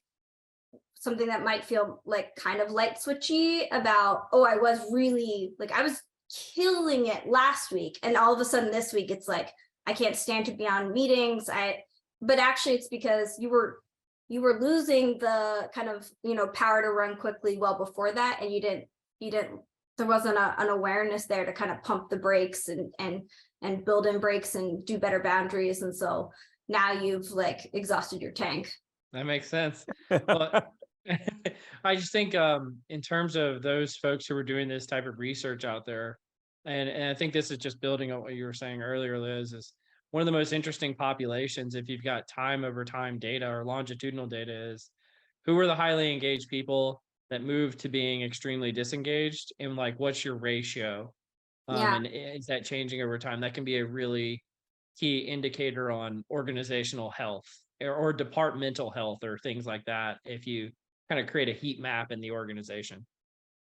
something that might feel like kind of light switchy about, oh, I was killing it last week, and all of a sudden this week it's like, I can't stand to be on meetings. But actually it's because you were losing the kind of, power to run quickly well before that. And you didn't, there wasn't an awareness there to kind of pump the brakes and build in brakes and do better boundaries. And so now you've like exhausted your tank. That makes sense. But I just think in terms of those folks who are doing this type of research out there, and I think this is just building on what you were saying earlier, Liz, is one of the most interesting populations, if you've got time over time data or longitudinal data, is who are the highly engaged people that move to being extremely disengaged, and like what's your ratio? And is that changing over time? That can be a really key indicator on organizational health or departmental health or things like that, if you kind of create a heat map in the organization.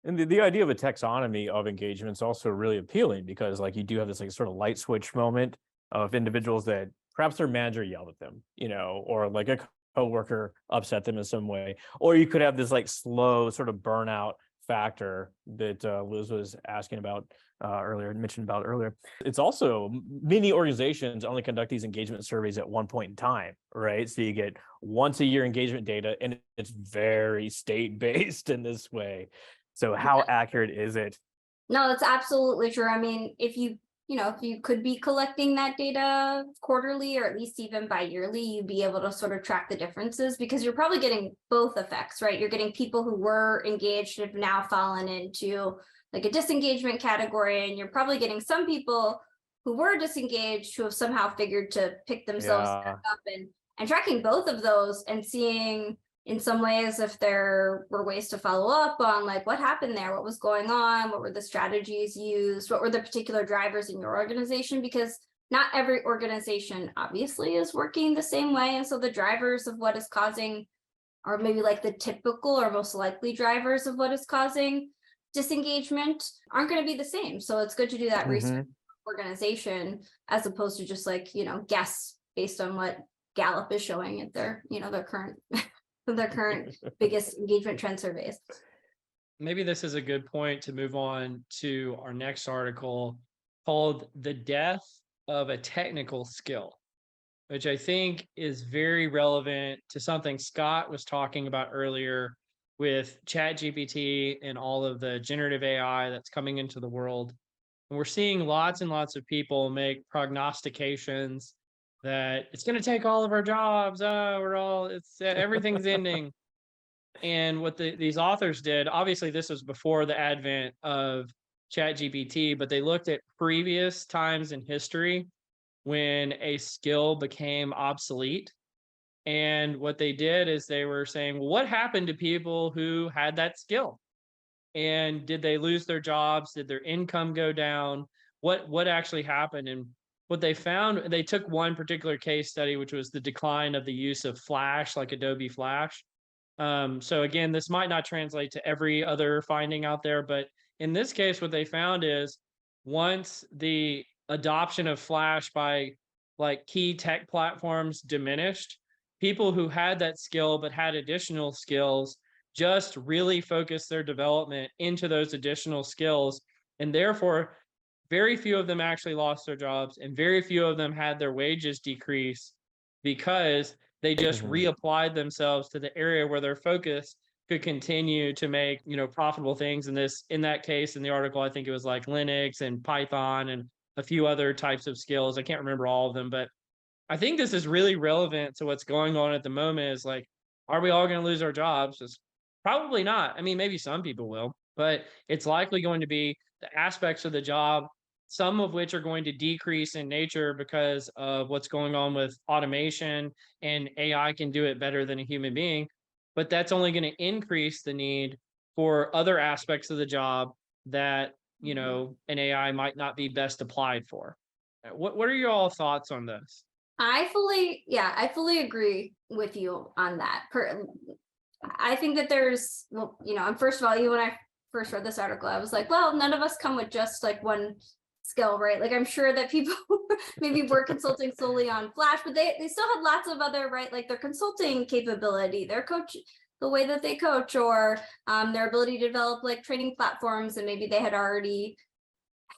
And the idea of a taxonomy of engagement is also really appealing, because like you do have this like sort of light switch moment of individuals that perhaps their manager yelled at them, or like a coworker upset them in some way, or you could have this like slow sort of burnout factor that Liz was asking about mentioned about earlier. It's also, many organizations only conduct these engagement surveys at one point in time, right? So you get once a year engagement data, and it's very state-based in this way. So how accurate is it? No, that's absolutely true. I mean, if you could be collecting that data quarterly, or at least even bi-yearly, you'd be able to sort of track the differences, because you're probably getting both effects, right? You're getting people who were engaged have now fallen into like a disengagement category, and you're probably getting some people who were disengaged who have somehow figured to pick themselves back up, and tracking both of those and seeing in some ways if there were ways to follow up on like what happened there, what was going on, what were the strategies used, what were the particular drivers in your organization, because not every organization obviously is working the same way. And so the drivers of what is causing, or maybe like the typical or most likely drivers of what is causing disengagement, aren't going to be the same. So it's good to do that research organization, as opposed to just like, guess based on what Gallup is showing at their current biggest engagement trend surveys. Maybe this is a good point to move on to our next article called "The Death of a technical skill, which I think is very relevant to something Scott was talking about earlier with ChatGPT and all of the generative AI that's coming into the world. And we're seeing lots and lots of people make prognostications that it's going to take all of our jobs. Everything's ending. And what these authors did, obviously, this was before the advent of ChatGPT, but they looked at previous times in history when a skill became obsolete. And what they did is they were saying, well, what happened to people who had that skill? And did they lose their jobs? Did their income go down? What actually happened? And what they found, they took one particular case study, which was the decline of the use of Flash, like Adobe Flash. So again, this might not translate to every other finding out there, but in this case, what they found is once the adoption of Flash by like key tech platforms diminished, people who had that skill but had additional skills just really focused their development into those additional skills. And therefore, very few of them actually lost their jobs and very few of them had their wages decrease because they just reapplied themselves to the area where their focus could continue to make, profitable things. In that case, in the article, I think it was like Linux and Python and a few other types of skills. I can't remember all of them, but I think this is really relevant to what's going on at the moment is like, are we all going to lose our jobs? It's probably not. I mean, maybe some people will, but it's likely going to be the aspects of the job, some of which are going to decrease in nature because of what's going on with automation and AI can do it better than a human being. But that's only going to increase the need for other aspects of the job that, an AI might not be best applied for. What are your all thoughts on this? I fully agree with you on that. I think that there's, and first of all, when I first read this article, I was like, well, none of us come with just like one skill, right? Like I'm sure that people maybe were consulting solely on Flash, but they still had lots of other, right? Like their consulting capability, their coach, the way that they coach, or their ability to develop like training platforms, and maybe they had already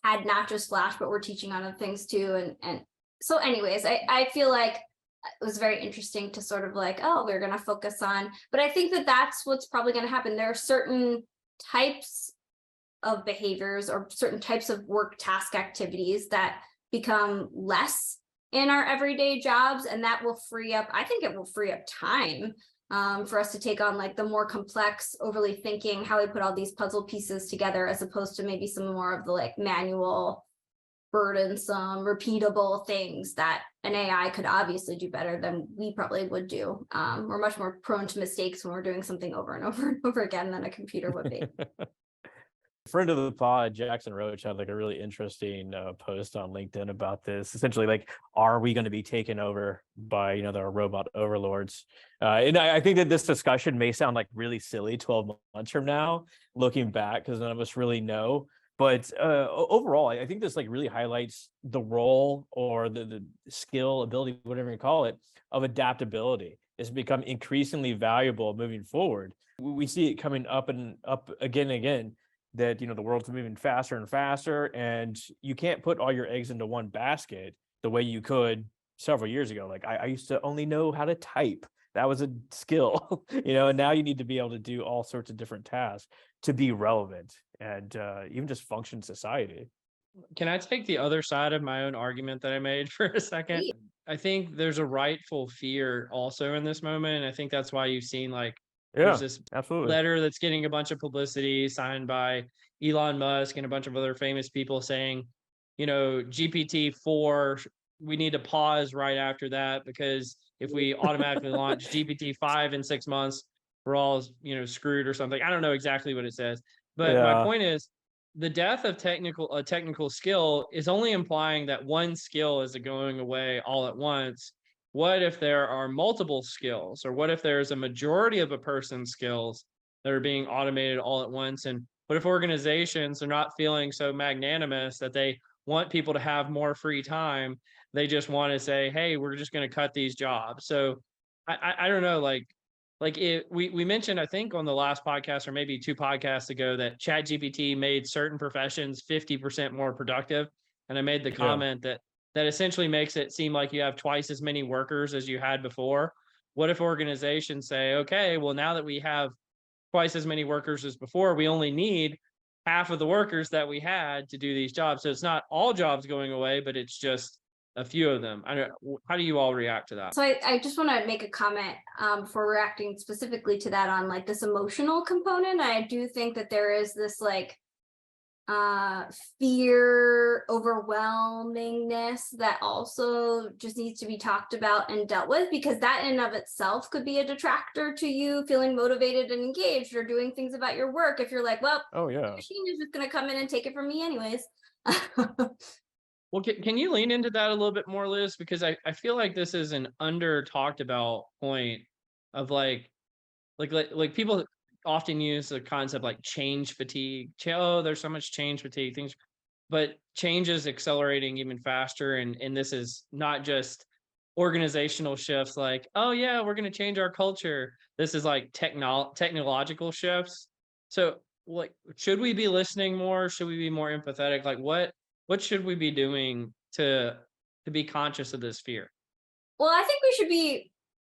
had not just Flash, but were teaching on other things too. And so anyways, I feel like it was very interesting to sort of like, oh, we're going to focus on, but I think that that's what's probably going to happen. There are certain types of behaviors or certain types of work task activities that become less in our everyday jobs, and that will free up, I think it will free up time for us to take on like the more complex, overly thinking, how we put all these puzzle pieces together, as opposed to maybe some more of the like manual, burdensome, repeatable things that an AI could obviously do better than we probably would do. We're much more prone to mistakes when we're doing something over and over and over again than a computer would be. Friend of the pod, Jackson Roach, had like a really interesting post on LinkedIn about this. Essentially, like, are we going to be taken over by the robot overlords? And I think that this discussion may sound like really silly 12 months from now, looking back, because none of us really know. But overall, I think this like really highlights the role or the skill, ability, whatever you call it, of adaptability. It's become increasingly valuable moving forward. We see it coming up and up again and again, that the world's moving faster and faster, and you can't put all your eggs into one basket the way you could several years ago. Like I used to only know how to type. That was a skill, and now you need to be able to do all sorts of different tasks to be relevant and even just function in society. Can I take the other side of my own argument that I made for a second? I think there's a rightful fear also in this moment. I think that's why you've seen like there's this absolutely letter that's getting a bunch of publicity signed by Elon Musk and a bunch of other famous people saying, GPT-4, we need to pause right after that, because if we automatically launch GPT-5 in 6 months, we're all, screwed or something. I don't know exactly what it says, but my point is the death of a technical skill is only implying that one skill is going away all at once. What if there are multiple skills, or what if there's a majority of a person's skills that are being automated all at once? And what if organizations are not feeling so magnanimous that they want people to have more free time? They just want to say, hey, we're just going to cut these jobs. So I don't know, we mentioned, I think on the last podcast, or maybe 2 podcasts ago, that ChatGPT made certain professions 50% more productive. And I made the comment that that essentially makes it seem like you have twice as many workers as you had before. What if organizations say, okay, well, now that we have twice as many workers as before, we only need half of the workers that we had to do these jobs. So it's not all jobs going away, but it's just a few of them. I don't, how do you all react to that? So I just want to make a comment for reacting specifically to that on like this emotional component. I do think that there is this like fear, overwhelmingness that also just needs to be talked about and dealt with, because that in and of itself could be a detractor to you feeling motivated and engaged or doing things about your work. If you're like, well, Oh the yeah. machine is just going to come in and take it from me anyways. Well, can you lean into that a little bit more, Liz? Because I feel like this is an under talked about point of like people often use the concept like change fatigue. Oh, there's so much change fatigue things, but change is accelerating even faster. And this is not just organizational shifts like, oh yeah, we're going to change our culture. This is like technological shifts. So like, should we be listening more? Should we be more empathetic? Like what should we be doing to be conscious of this fear? Well, I think we should be,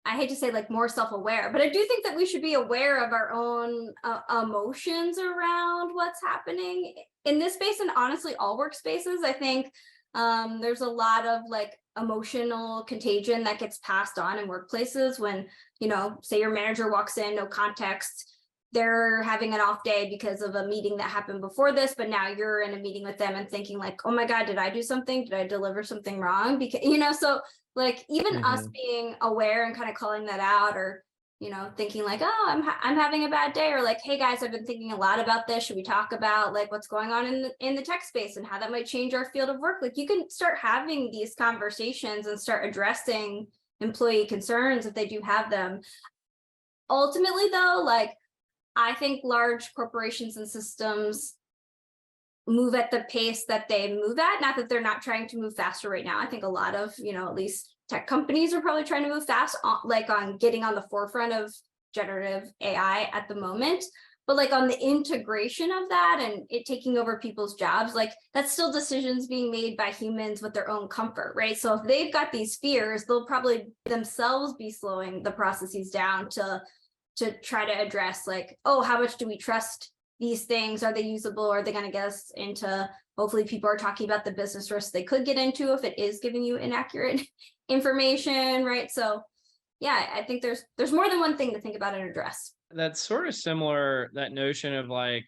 I hate to say like more self-aware, but I do think that we should be aware of our own emotions around what's happening in this space, and honestly all workspaces. I think there's a lot of like emotional contagion that gets passed on in workplaces when, you know, say your manager walks in, no context, they're having an off day because of a meeting that happened before this, but now you're in a meeting with them and thinking like, oh my God, did I do something? Did I deliver something wrong? Because, you know, so like even us being aware and kind of calling that out, or, you know, thinking like, oh, I'm having a bad day, or like, hey guys, I've been thinking a lot about this. Should we talk about like what's going on in the tech space and how that might change our field of work? Like you can start having these conversations and start addressing employee concerns if they do have them. Ultimately though, like I think large corporations and systems move at the pace that they move at. Not that they're not trying to move faster right now. I think a lot of, you know, at least tech companies are probably trying to move fast, like on getting on the forefront of generative AI at the moment. But like on the integration of that and it taking over people's jobs, like that's still decisions being made by humans with their own comfort, right? So if they've got these fears, they'll probably themselves be slowing the processes down to try to address like, oh, how much do we trust these things? Are they usable? Are they going to get us into, hopefully people are talking about the business risks they could get into if it is giving you inaccurate information, right? So yeah, I think there's more than one thing to think about and address. That's sort of similar, that notion of like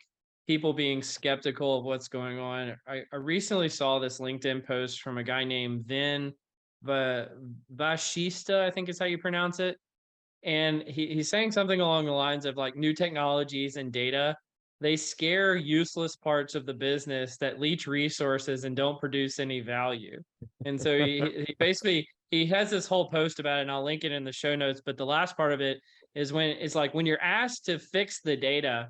people being skeptical of what's going on. I recently saw this LinkedIn post from a guy named Vin Vashista, I think is how you pronounce it. And he's saying something along the lines of like new technologies and data, they scare useless parts of the business that leech resources and don't produce any value. And so he basically, he has this whole post about it, and I'll link it in the show notes. But the last part of it is when it's like, when you're asked to fix the data,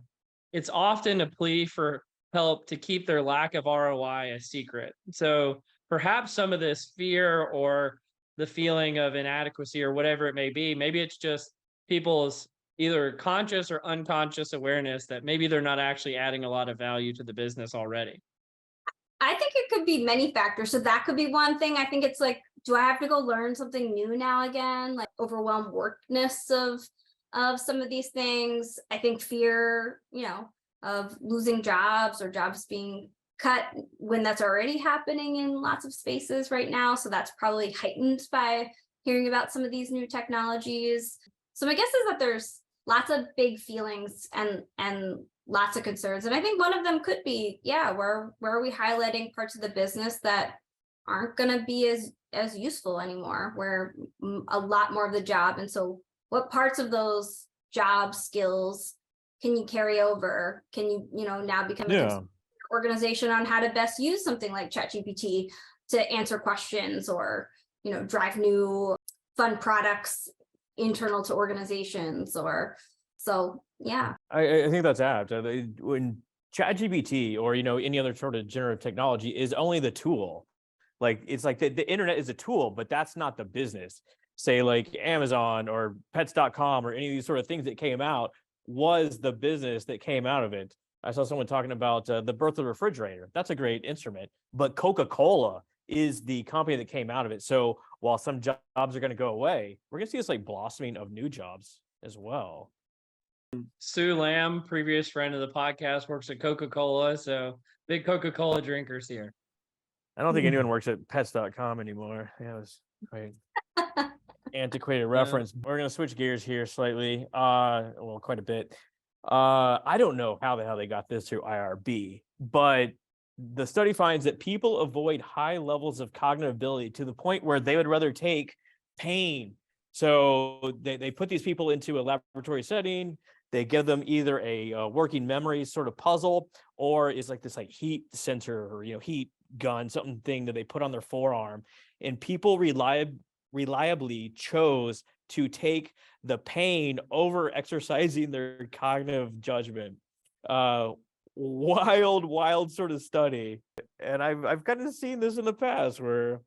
it's often a plea for help to keep their lack of ROI a secret. So perhaps some of this fear or the feeling of inadequacy or whatever it may be, maybe it's just people's either conscious or unconscious awareness that maybe they're not actually adding a lot of value to the business already. I think it could be many factors. So that could be one thing. I think it's like, do I have to go learn something new now again? Like overwhelmed workness of some of these things. I think fear, you know, of losing jobs or jobs being cut when that's already happening in lots of spaces right now. So that's probably heightened by hearing about some of these new technologies. So my guess is that there's lots of big feelings and lots of concerns. And I think one of them could be, yeah, where are we highlighting parts of the business that aren't going to be as useful anymore, where a lot more of the job. And so what parts of those job skills can you carry over? Can you, you know, now become a organization on how to best use something like ChatGPT to answer questions or, you know, drive new fun products internal to organizations, or so. Yeah, I think that's apt. When ChatGPT or, you know, any other sort of generative technology is only the tool. Like it's like the internet is a tool, but that's not the business. Say like Amazon or pets.com or any of these sort of things that came out was the business that came out of it. I saw someone talking about the birth of the refrigerator. That's a great instrument, but Coca-Cola is the company that came out of it. So while some jobs are going to go away, we're going to see this like blossoming of new jobs as well. Sue Lamb, previous friend of the podcast, works at Coca-Cola. So big Coca-Cola drinkers here. I don't think anyone works at pets.com anymore. Yeah, it was quite antiquated reference. We're going to switch gears here slightly. Well, quite a bit. I don't know how the hell they got this through IRB, but the study finds that people avoid high levels of cognitive ability to the point where they would rather take pain. So they put these people into a laboratory setting. They give them either a working memory sort of puzzle, or it's like this like heat sensor or heat gun, something thing that they put on their forearm, and people reliably chose to take the pain over exercising their cognitive judgment. Wild sort of study. And I've kind of seen this in the past where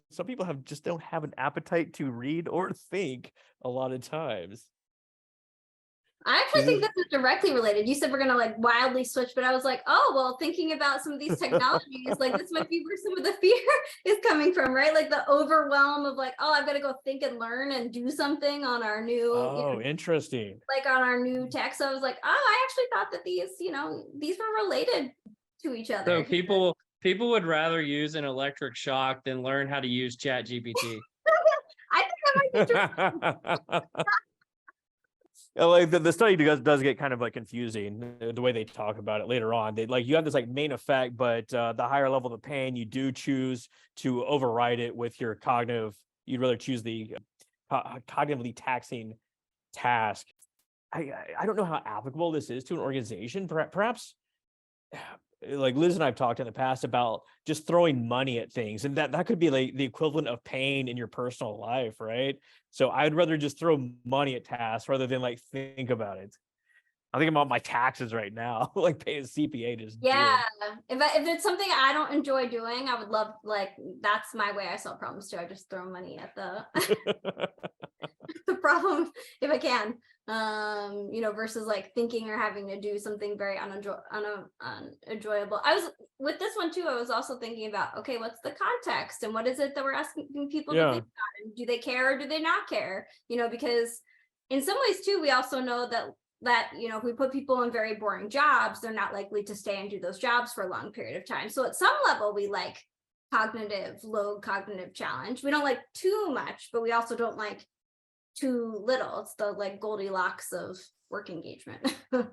some people just don't have an appetite to read or think a lot of times. I actually think this is directly related. You said we're gonna like wildly switch, but I was like, oh well, thinking about some of these technologies, like this might be where some of the fear is coming from, right? Like the overwhelm of like, oh, I've got to go think and learn and do something on our new, interesting. Like on our new tech. So I was like, oh, I actually thought that these were related to each other. So people would rather use an electric shock than learn how to use ChatGPT. I think that might be true. Like the study does get kind of like confusing the way they talk about it later on. They like you have this like main effect, but the higher level of the pain, you do choose to override it with your cognitive. You'd rather choose the cognitively taxing task. I don't know how applicable this is to an organization. Perhaps like Liz and I've talked in the past about just throwing money at things, and that could be like the equivalent of pain in your personal life, right? So I'd rather just throw money at tasks rather than like think about it. I'm thinking about my taxes right now, like paying a CPA just yeah. If it's something I don't enjoy doing, I would love, like, that's my way I solve problems too. I just throw money at the the problem if I can. Versus like thinking or having to do something very unenjoyable. I was with this one too. I was also thinking about, okay, what's the context and what is it that we're asking people to think about? And do they care or do they not care? Because in some ways too, we also know that if we put people in very boring jobs, they're not likely to stay and do those jobs for a long period of time. So at some level, we like low cognitive challenge. We don't like too much, but we also don't like too little. It's the like Goldilocks of work engagement. Well,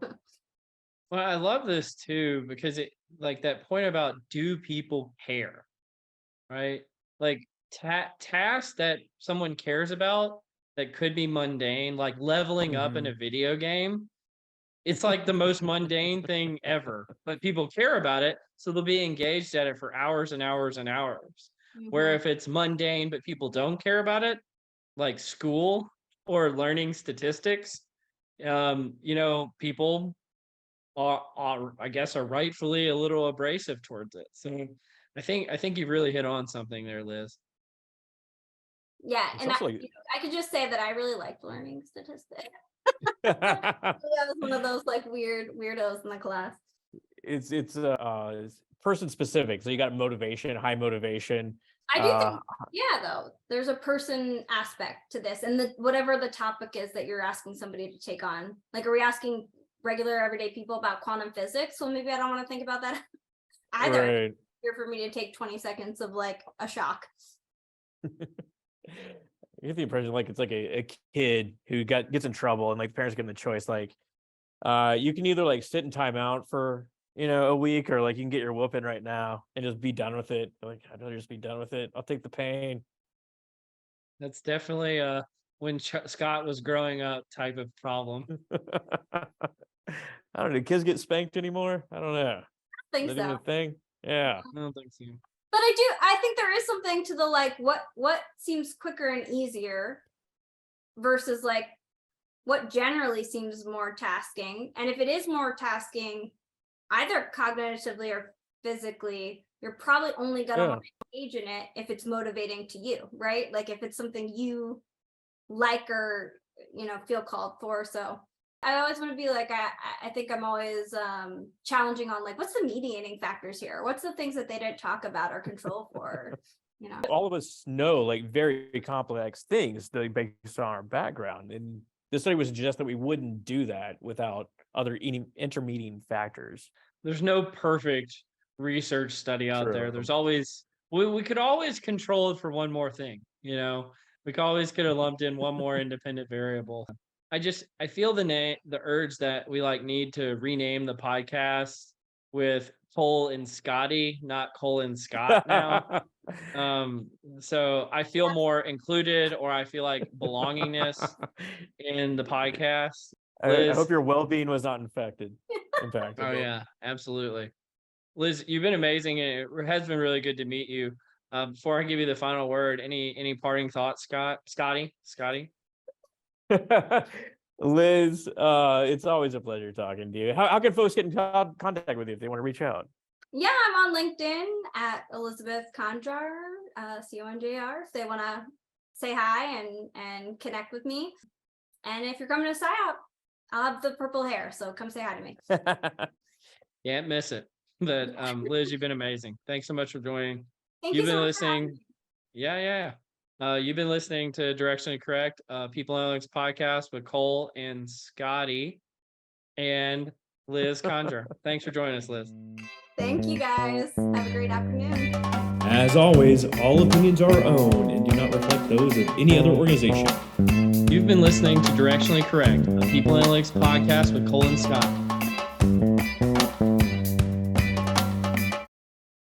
I love this too, because it like that point about do people care, right? Like tasks that someone cares about that could be mundane, like leveling up in a video game. It's like the most mundane thing ever, but people care about it. So they'll be engaged at it for hours and hours and hours. Where if it's mundane, but people don't care about it, like school or learning statistics, people are I guess are rightfully a little abrasive towards it. So I think you really hit on something there, Liz. Yeah, and I could just say that I really liked learning statistics. I was one of those like weirdos in the class. It's person specific, so you got motivation, high motivation. I do think, though, there's a person aspect to this, and whatever the topic is that you're asking somebody to take on. Like, are we asking regular everyday people about quantum physics? Well, maybe I don't want to think about that either. Right. Here for me to take 20 seconds of like a shock. I get the impression like it's like a kid who gets in trouble, and like parents give them the choice, like you can either like sit in timeout for a week, or like you can get your whooping right now and just be done with it. Like, I'd rather just be done with it. I'll take the pain. That's definitely when Scott was growing up type of problem. I don't know. Do kids get spanked anymore? I don't know. I think Is that even so. a thing? Yeah. I don't think so. But I think there is something to the like what seems quicker and easier versus like what generally seems more tasking. And if it is more tasking, either cognitively or physically, you're probably only going to want to engage in it if it's motivating to you, right? Like if it's something you like or feel called for. So I always want to be like, I think I'm always challenging on like, what's the mediating factors here? What's the things that they didn't talk about or control for? All of us know like very complex things based on our background. And this study would suggest that we wouldn't do that without other intermediate factors. There's no perfect research study out there. True. There's always, we could always control it for one more thing, we could have lumped in one more independent variable. I feel the urge that we need to rename the podcast with Cole and Scotty, not Cole and Scott now. So I feel more included, or I feel like belongingness in the podcast. I hope your well-being was not impacted. Oh yeah, absolutely. Liz, you've been amazing. It has been really good to meet you. Before I give you the final word, any parting thoughts, Scotty? Liz, it's always a pleasure talking to you. How can folks get in contact with you if they want to reach out? Yeah, I'm on LinkedIn at Elizabeth Conjar, Conjar, if they want to say hi and connect with me. And if you're coming to SciOut, I'll have the purple hair, so come say hi to me. Can't miss it. But Liz, you've been amazing. Thanks so much for joining. Thank You've you been so much. listening. Yeah. You've been listening to Directionally Correct, People Analytics podcast with Cole and Scotty and Liz Conjar. Thanks for joining us, Liz. Thank you guys. Have a great afternoon. As always, all opinions are our own and do not reflect those of any other organization. You've been listening to Directionally Correct, a People Analytics podcast with Cole and Scott.